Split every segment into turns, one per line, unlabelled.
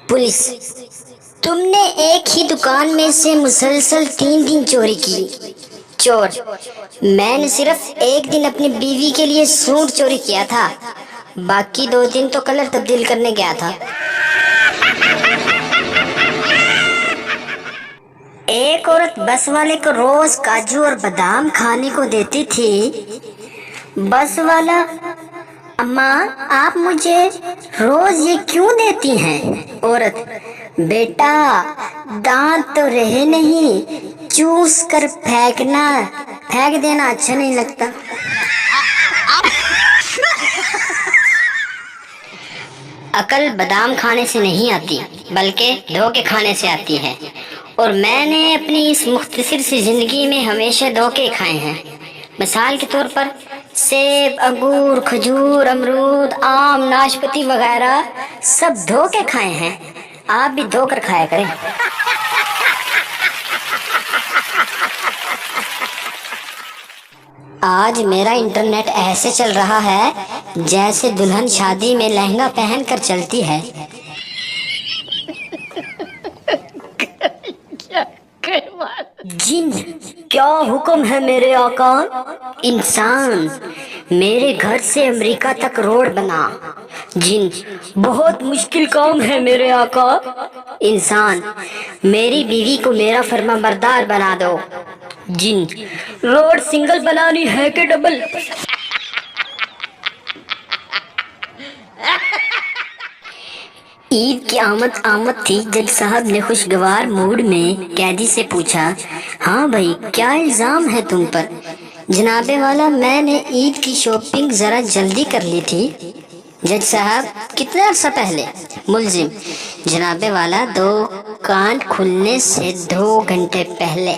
Police, तुमने एक ही दुकान में से मुसलसल 3 दिन चोरी की। चोर, मैंने सिर्फ एक दिन अपनी बीवी के लिए सूट चोरी किया था, बाकी 2 दिन तो कलर तब्दील करने गया था। एक औरत बस वाले को रोज काजू और बादाम खाने को देती थी। बस वाला, अम्मा आप मुझे रोज ये क्यों देती हैं? औरत, बेटा दांत तो रहे नहीं, चूस कर फेंक देना अच्छा नहीं लगता। अकल बादाम खाने से नहीं आती बल्कि धोखे खाने से आती है, और मैंने अपनी इस मुख्तसर सी जिंदगी में हमेशा धोखे खाए हैं। मिसाल के तौर पर सेब, अंगूर, खजूर, अमरूद, आम, नाशपाती वगैरह सब धोखे खाए हैं। आप भी धोकर खाया करें। आज मेरा इंटरनेट ऐसे चल रहा है जैसे दुल्हन शादी में लहंगा पहनकर चलती है। जिन, क्या हुक्म है मेरे आका? इंसान, मेरे घर से अमेरिका तक रोड बना। जिन, बहुत मुश्किल काम है मेरे आका। इंसान, मेरी बीवी को मेरा फर्माबरदार बना दो। जिन, रोड सिंगल बनानी है कि डबल? ईद की आमद थी। जज साहब ने खुशगवार मूड में कैदी से पूछा, हाँ भाई, क्या इल्जाम है तुम पर? जनाबे वाला, मैंने ईद की शॉपिंग जरा जल्दी कर ली थी। जज साहब, कितना अर्सा पहले? मुलजिम, जनाबे वाला, दुकान खुलने से 2 घंटे पहले।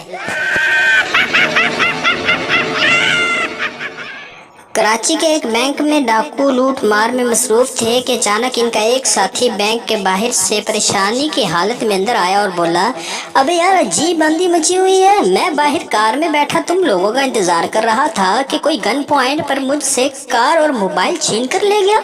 कराची के एक बैंक में डाकू लूट मार में मसरूफ थे कि अचानक इनका एक साथी बैंक के बाहर से परेशानी की हालत में अंदर आया और बोला, अबे यार, अजीब आंधी मची हुई है। मैं बाहर कार में बैठा तुम लोगों का इंतजार कर रहा था कि कोई गन पॉइंट पर मुझसे कार और मोबाइल छीन कर ले गया।